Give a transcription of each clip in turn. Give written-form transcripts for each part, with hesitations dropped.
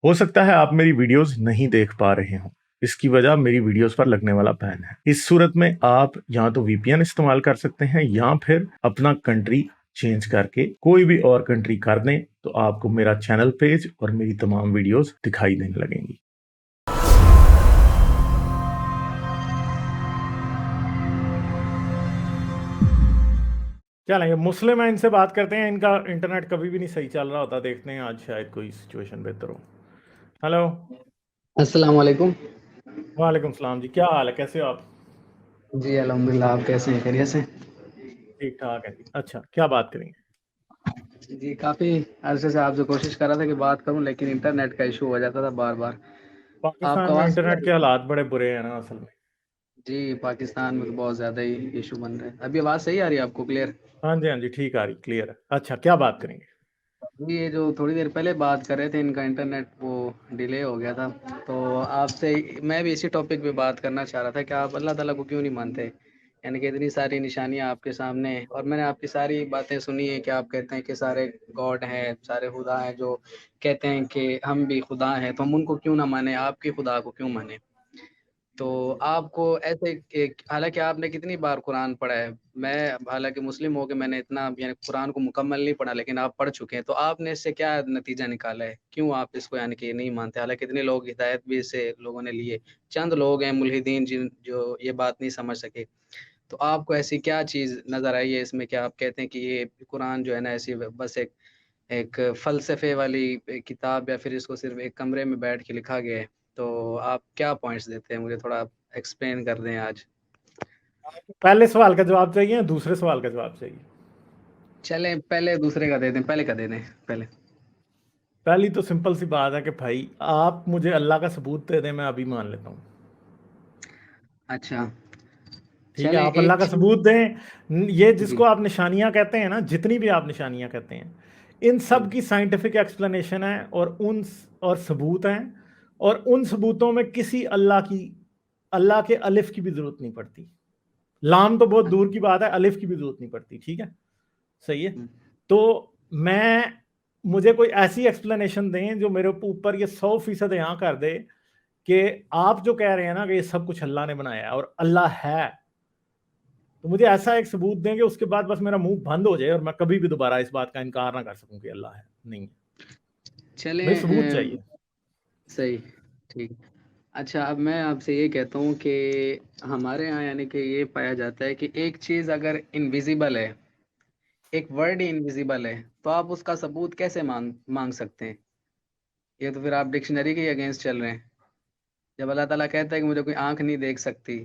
ہو سکتا ہے آپ میری ویڈیوز نہیں دیکھ پا رہے ہوں، اس کی وجہ میری ویڈیوز پر لگنے والا بین ہے۔ اس صورت میں آپ یا تو وی پی این استعمال کر سکتے ہیں یا پھر اپنا کنٹری چینج کر کے کوئی بھی اور کنٹری کر دیں تو آپ کو میرا چینل پیج اور میری تمام ویڈیوز دکھائی دینے لگیں گی۔ چلیں مسلم ہیں، ان سے بات کرتے ہیں۔ ان کا انٹرنیٹ کبھی بھی نہیں صحیح چل رہا ہوتا، دیکھتے ہیں آج شاید کوئی سچویشن بہتر ہو۔ ہلو، السلام علیکم۔ وعلیکم السلام جی، کیا حال ہے، کیسے ہو آپ؟ جی الحمدللہ، آپ کیسے ہیں؟ خیریت سے؟ ٹھیک ٹھاک ہے جی۔ اچھا، کیا بات کریں گے؟ جی کافی عرصے سے آپ سے کوشش کر رہا تھا کہ بات کروں، لیکن انٹرنیٹ کا ایشو ہو جاتا تھا بار بار۔ آپ پاکستان کو میں آواز انٹرنیٹ کے حالات بڑے برے ہیں نا اصل میں۔ جی پاکستان میں تو بہت زیادہ ہی ایشو بن رہے ہیں۔ ابھی آواز صحیح آ رہی ہے آپ کو کلیئر؟ ہاں جی ہاں جی، ٹھیک آ رہی، کلیئر ہے۔ اچھا، کیا بات کریں گے؟ جی یہ جو تھوڑی دیر پہلے بات کر رہے تھے، ان کا انٹرنیٹ وہ ڈیلے ہو گیا تھا، تو آپ سے میں بھی اسی ٹاپک پہ بات کرنا چاہ رہا تھا کہ آپ اللہ تعالیٰ کو کیوں نہیں مانتے؟ یعنی کہ اتنی ساری نشانیاں آپ کے سامنے ہیں، اور میں نے آپ کی ساری باتیں سنی ہیں کہ آپ کہتے ہیں کہ سارے گاڈ ہیں، سارے خدا ہیں، جو کہتے ہیں کہ ہم بھی خدا ہیں، تو ہم ان کو کیوں نہ مانیں، آپ کی خدا کو کیوں مانیں؟ تو آپ کو ایسے حالانکہ آپ نے کتنی بار قرآن پڑھا ہے، میں حالانکہ مسلم ہو کے میں نے اتنا یعنی قرآن کو مکمل نہیں پڑھا، لیکن آپ پڑھ چکے ہیں، تو آپ نے اس سے کیا نتیجہ نکالا ہے؟ کیوں آپ اس کو یعنی کہ نہیں مانتے؟ حالانکہ اتنے لوگ ہدایت بھی اس سے لوگوں نے لیے، چند لوگ ہیں ملحدین جو یہ بات نہیں سمجھ سکے، تو آپ کو ایسی کیا چیز نظر آئی ہے اس میں کہ آپ کہتے ہیں کہ یہ قرآن جو ہے نا ایسی بس ایک فلسفے والی کتاب، یا پھر اس کو صرف ایک کمرے میں بیٹھ کے لکھا گیا ہے؟ تو آپ کیا پوائنٹس دیتے ہیں؟ مجھے تھوڑا ایکسپلین کر دیں آج۔ پہلے سوال کا جواب چاہیے یا دوسرے سوال کا جواب چاہیے؟ چلیں پہلے دوسرے کا دے دیں، پہلے کا دے دیں پہلے۔ پہلی تو سمپل سی بات ہے کہ بھائی آپ مجھے اللہ کا ثبوت دے دیں، میں ابھی مان لیتا ہوں۔ اچھا ٹھیک ہے، چلیں آپ اللہ ایک کا چیز۔ ثبوت دیں۔ یہ جس جی کو آپ نشانیاں کہتے ہیں نا، جتنی بھی آپ نشانیاں کہتے ہیں، ان سب کی سائنٹیفک ایکسپلینیشن ہے، اور ثبوت ہیں، اور ان ثبوتوں میں کسی اللہ کے الف کی بھی ضرورت نہیں پڑتی۔ لام تو بہت دور کی بات ہے، الف کی بھی ضرورت نہیں پڑتی۔ ٹھیک ہے، صحیح ہے۔ تو مجھے کوئی ایسی ایکسپلینیشن دیں جو میرے اوپر یہ 100% یہاں کر دے کہ آپ جو کہہ رہے ہیں نا کہ یہ سب کچھ اللہ نے بنایا ہے اور اللہ ہے، تو مجھے ایسا ایک ثبوت دیں کہ اس کے بعد بس میرا منہ بند ہو جائے اور میں کبھی بھی دوبارہ اس بات کا انکار نہ کر سکوں کہ اللہ ہے۔ نہیں، مجھے ثبوت چلیں چاہیے۔ صحیح، ٹھیک۔ اچھا اب میں آپ سے یہ کہتا ہوں کہ ہمارے ہاں یعنی کہ یہ پایا جاتا ہے کہ ایک چیز اگر انویزیبل ہے، ایک ورڈ ہی انویزیبل ہے، تو آپ اس کا ثبوت کیسے مانگ سکتے ہیں؟ یہ تو پھر آپ ڈکشنری کے اگینسٹ چل رہے ہیں۔ جب اللہ تعالیٰ کہتا ہے کہ مجھے کوئی آنکھ نہیں دیکھ سکتی،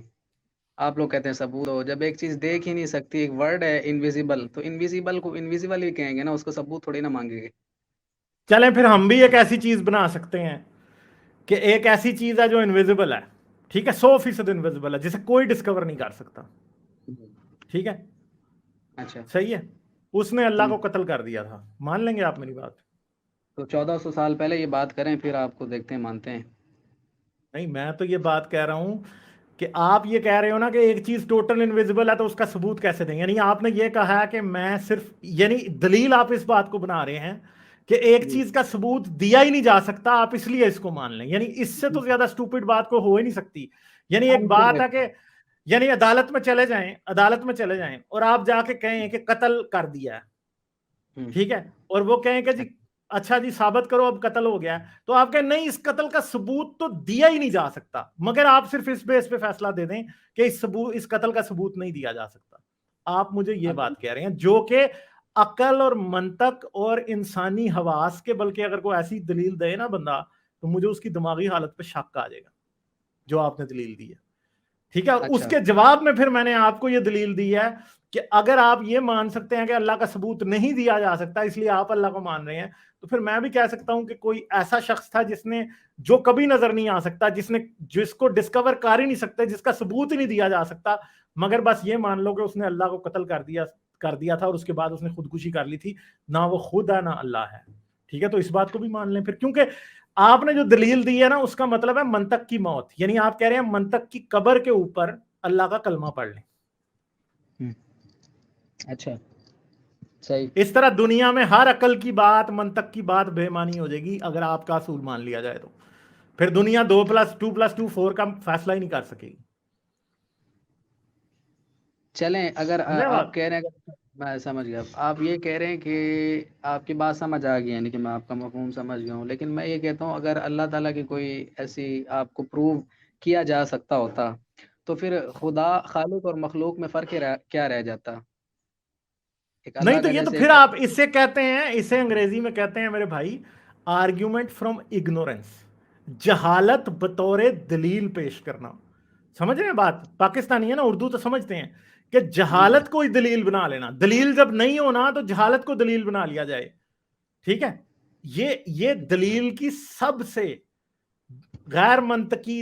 آپ لوگ کہتے ہیں ثبوت ہو۔ جب ایک چیز دیکھ ہی نہیں سکتی، ایک ورڈ ہے انویزیبل، تو انویزیبل کو انویزیبل ہی کہیں گے نا، اس کو ثبوت تھوڑی نہ مانگیں گے۔ چلیں پھر ہم بھی ایک ایسی چیز بنا سکتے ہیں کہ ایک ایسی چیز ہے جو انویزیبل ہے، ٹھیک ہے، 100% انویزیبل ہے، جسے کوئی ڈسکور نہیں کر سکتا۔ ٹھیک ہے، اچھا صحیح ہے، اس نے اللہ کو قتل کر دیا تھا، مان لیں گے آپ میری بات؟ تو 1400 سال پہلے یہ بات کریں، پھر آپ کو دیکھتے ہیں مانتے ہیں۔ نہیں، میں تو یہ بات کہہ رہا ہوں کہ آپ یہ کہہ رہے ہو نا کہ ایک چیز ٹوٹل انویزیبل ہے، تو اس کا ثبوت کیسے دیں؟ یعنی آپ نے یہ کہا ہے کہ میں صرف، یعنی دلیل آپ اس بات کو بنا رہے ہیں کہ ایک چیز کا ثبوت دیا ہی نہیں جا سکتا، آپ اس لیے اس کو مان لیں۔ یعنی اس سے تو زیادہ سٹوپڈ بات کو ہو ہی نہیں سکتی۔ یعنی ایک بات ہے کہ یعنی عدالت میں چلے جائیں اور آپ جا کے کہیں کہ قتل کر دیا ہے، ٹھیک ہے، اور وہ کہیں کہ جی اچھا جی ثابت کرو اب قتل ہو گیا ہے، تو آپ کہیں نہیں، اس قتل کا ثبوت تو دیا ہی نہیں جا سکتا، مگر آپ صرف اس بیس پہ فیصلہ دے دیں کہ اس قتل کا ثبوت نہیں دیا جا سکتا۔ آپ مجھے یہ بات کہہ رہے ہیں جو کہ عقل اور منطق اور انسانی حواس کے، بلکہ اگر کوئی ایسی دلیل دے نا بندہ، تو مجھے اس کی دماغی حالت پہ شک آ جائے گا جو آپ نے دلیل دی ہے۔ ٹھیک ہے، اس کے جواب میں پھر میں نے آپ کو یہ دلیل دی ہے کہ اگر آپ یہ مان سکتے ہیں کہ اللہ کا ثبوت نہیں دیا جا سکتا، اس لیے آپ اللہ کو مان رہے ہیں، تو پھر میں بھی کہہ سکتا ہوں کہ کوئی ایسا شخص تھا جو کبھی نظر نہیں آ سکتا، جس کو ڈسکور کر ہی نہیں سکتے، جس کا ثبوت ہی نہیں دیا جا سکتا، مگر بس یہ مان لو کہ اس نے اللہ کو قتل کر دیا تھا، اور اس کے بعد اس نے خودکشی کر لی تھی۔ نہ وہ خود ہے نہ اللہ ہے۔ ٹھیک ہے، تو اس بات کو بھی مان لیں پھر، کیونکہ آپ نے جو دلیل دی ہے نا، اس کا مطلب ہے منطق کی موت۔ یعنی آپ کہہ رہے ہیں منطق کی قبر کے اوپر اللہ کا کلمہ پڑھ لیں۔ اچھا صحیح. اس طرح دنیا میں ہر عقل کی بات، منطق کی بات بے معنی ہو جائے گی اگر آپ کا اصول مان لیا جائے تو. پھر دنیا 2+2+2 4 کا فیصلہ ہی نہیں کر سکے گی. چلیں اگر سمجھے آپ بات؟ کہہ رہے ہیں میں سمجھ گیا. آپ یہ کہہ رہے ہیں کہ آپ کی بات سمجھ آ گئی، یعنی کہ میں آپ کا مفہوم سمجھ گیا ہوں. لیکن میں یہ کہتا ہوں اگر اللہ تعالیٰ کی کوئی ایسی آپ کو پروو کیا جا سکتا ہوتا تو پھر خدا خالق اور مخلوق میں فرق کیا رہ جاتا؟ ایک نہیں اللہ تو کا یہ تو جیسے پھر ایک آپ اسے کہتے ہیں، اسے انگریزی میں کہتے ہیں میرے بھائی آرگیومنٹ فرام اگنورینس. جہالت بطور دلیل پیش کرنا. سمجھ رہے ہیں بات؟ پاکستانی ہے نا، اردو تو سمجھتے ہیں کہ جی جی جہالت کو ہی دلیل بنا لینا. دلیل جب نہیں ہونا تو جہالت کو دلیل بنا لیا جائے. ٹھیک ہے، یہ دلیل کی سب سے غیر منطقی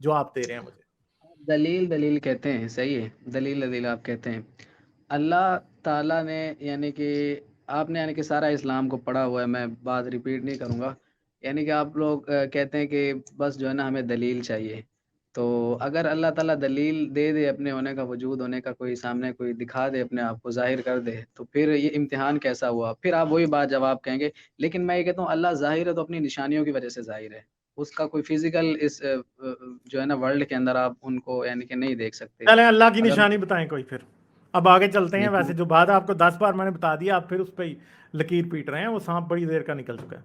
جو آپ دے رہے ہیں مجھے. دلیل کہتے ہیں، صحیح ہے. دلیل آپ کہتے ہیں. اللہ تعالیٰ نے یعنی کہ آپ نے یعنی کہ سارا اسلام کو پڑھا ہوا ہے، میں بات ریپیٹ نہیں کروں گا. یعنی کہ آپ لوگ کہتے ہیں کہ بس جو ہے نا ہمیں دلیل چاہیے. تو اگر اللہ تعالیٰ دلیل دے دے اپنے ہونے کا، وجود ہونے کا، کوئی سامنے کوئی دکھا دے، اپنے آپ کو ظاہر کر دے، تو پھر یہ امتحان کیسا ہوا؟ پھر آپ وہی بات جواب کہیں گے. لیکن میں یہ کہتا ہوں اللہ ظاہر ہے تو اپنی نشانیوں کی وجہ سے ظاہر ہے. اس کا کوئی فزیکل اس جو ہے نا ورلڈ کے اندر آپ ان کو یعنی کہ نہیں دیکھ سکتے. چلیں اللہ کی اگر نشانی بتائیں کوئی. پھر اب آگے چلتے ہیں. ویسے جو بات آپ کو 10 بار میں نے بتا دیا، آپ پھر اس پہ ہی لکیر پیٹ رہے ہیں. وہ سانپ بڑی دیر کا نکل چکا ہے.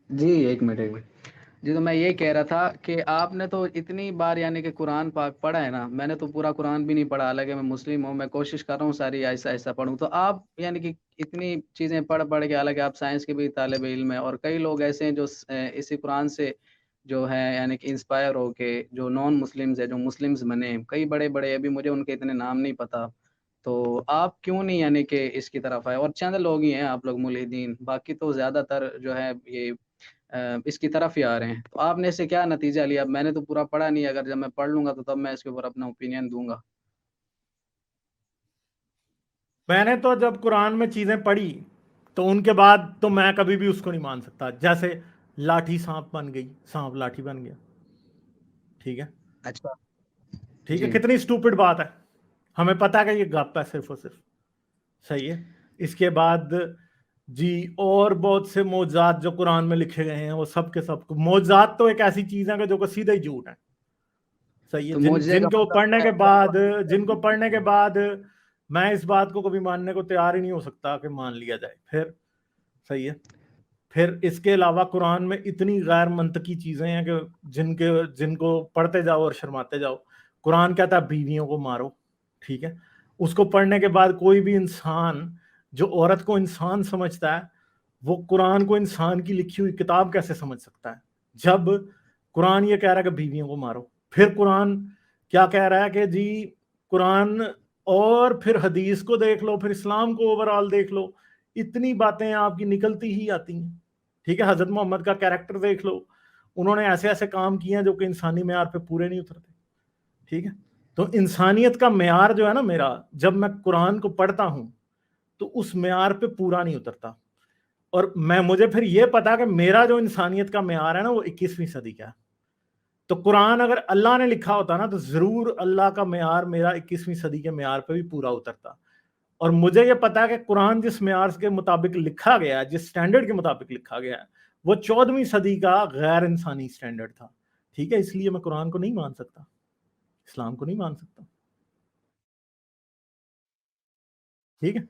جی ایک منٹ. جی تو میں یہ کہہ رہا تھا کہ آپ نے تو اتنی بار یعنی کہ قرآن پاک پڑھا ہے نا. میں نے تو پورا قرآن بھی نہیں پڑھا، حالانکہ میں مسلم ہوں. میں کوشش کر رہا ہوں ساری ایسا ایسا پڑھوں. تو آپ یعنی کہ اتنی چیزیں پڑھ کے، حالانکہ آپ سائنس کے بھی طالب علم ہیں، اور کئی لوگ ایسے ہیں جو اسی قرآن سے جو ہے یعنی کہ انسپائر ہو کے، جو نان مسلمز ہیں، جو مسلمز بنے، کئی بڑے بڑے، ابھی مجھے ان کے اتنے نام نہیں پتا. تو آپ کیوں نہیں یعنی کہ اس کی طرف آئے؟ اور چند لوگ ہی ہیں آپ لوگ ملحدین، باقی تو زیادہ تر جو ہے یہ اس کی طرف ہی آ رہے ہیں. تو آپ نے اس سے کیا نتیجہ لیا؟ میں نے تو پورا پڑھا نہیں. اگر جب میں پڑھ لوں گا تو تب میں اس کے اوپر اپنا اوپینین دوں گا. میں نے تو جب قرآن میں چیزیں پڑھی تو ان کے بعد تو میں کبھی بھی اس کو نہیں مان سکتا. جیسے لاٹھی سانپ بن گئی، سانپ لاٹھی بن گیا. ٹھیک ہے، اچھا ٹھیک ہے. جی کتنی سٹوپڈ بات ہے. ہمیں پتا ہے کہ یہ گپ ہے صرف اور صرف. صحیح ہے. اس کے بعد جی اور بہت سے معجزات جو قرآن میں لکھے گئے ہیں، وہ سب کے سب معجزات تو ایک ایسی چیز ہے کہ جو کہ سیدھا ہی جھوٹ ہے. صحیح ہے. تو جن معجزے کا جن کو پڑھنے کے بعد جن کو پڑھنے کے بعد میں اس بات کو کبھی ماننے کو تیار ہی نہیں ہو سکتا کہ مان لیا جائے. پھر صحیح ہے. پھر اس کے علاوہ قرآن میں اتنی غیر منطقی چیزیں ہیں کہ جن کو پڑھتے جاؤ اور شرماتے جاؤ. قرآن کہتا ہے بیویوں کو مارو. ٹھیک ہے. اس کو پڑھنے کے بعد کوئی بھی انسان جو عورت کو انسان سمجھتا ہے، وہ قرآن کو انسان کی لکھی ہوئی کتاب کیسے سمجھ سکتا ہے جب قرآن یہ کہہ رہا ہے کہ بیویوں کو مارو؟ پھر قرآن کیا کہہ رہا ہے کہ جی قرآن اور پھر حدیث کو دیکھ لو، پھر اسلام کو اوورآل دیکھ لو، اتنی باتیں آپ کی نکلتی ہی آتی ہیں. ٹھیک ہے. حضرت محمد کا کیریکٹر دیکھ لو، انہوں نے ایسے ایسے کام کیے ہیں جو کہ انسانی معیار پہ پورے نہیں اترتے. ٹھیک ہے. تو انسانیت کا معیار جو ہے نا میرا، جب میں قرآن کو پڑھتا ہوں تو اس معیار پہ پورا نہیں اترتا. اور مجھے پھر یہ پتا کہ میرا جو انسانیت کا معیار ہے نا وہ 21ویں صدی کا ہے. تو قرآن اگر اللہ نے لکھا ہوتا نا تو ضرور اللہ کا معیار میرا 21ویں صدی کے معیار پہ بھی پورا اترتا. اور مجھے یہ پتا ہے کہ قرآن جس معیار کے مطابق لکھا گیا ہے، جس سٹینڈرڈ کے مطابق لکھا گیا ہے، وہ 14ویں صدی کا غیر انسانی سٹینڈرڈ تھا. ٹھیک ہے. اس لیے میں قرآن کو نہیں مان سکتا، اسلام کو نہیں مان سکتا. ٹھیک ہے.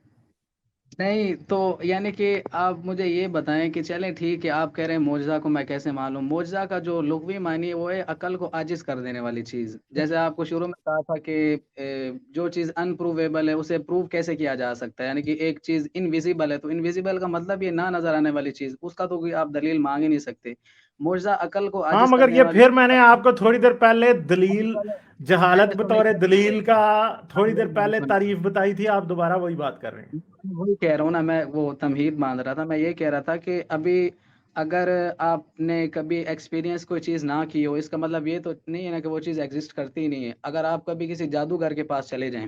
نہیں تو یعنی کہ آپ مجھے یہ بتائیں کہ چلیں ٹھیک ہے، آپ کہہ رہے ہیں معجزہ کو میں کیسے معلوم. معجزہ کا جو لغوی معنی ہے وہ ہے عقل کو عاجز کر دینے والی چیز. جیسے آپ کو شروع میں کہا تھا کہ جو چیز انپروویبل ہے اسے پروو کیسے کیا جا سکتا ہے. یعنی کہ ایک چیز انویزیبل ہے تو انویزیبل کا مطلب یہ نہ نظر آنے والی چیز، اس کا تو کوئی آپ دلیل مانگ ہی نہیں سکتے. معجزہ عقل کو ہاں عاجز مگر کرنے یہ والی. پھر میں نے آپ کو تھوڑی دیر پہلے دلیل میں جہالت نے بطور دلیل کا تھوڑی دیر پہلے سنی تعریف بتائی تھی. آپ دوبارہ وہی بات کر رہے ہیں. وہی کہہ رہا ہوں نا، میں وہ تمہید باندھ رہا تھا. میں یہ کہہ رہا تھا کہ ابھی اگر آپ نے کبھی ایکسپیرینس کوئی چیز نہ کی ہو، اس کا مطلب یہ تو نہیں ہے نا کہ وہ چیز ایگزسٹ کرتی ہی نہیں ہے. اگر آپ کبھی کسی جادوگر کے پاس چلے جائیں،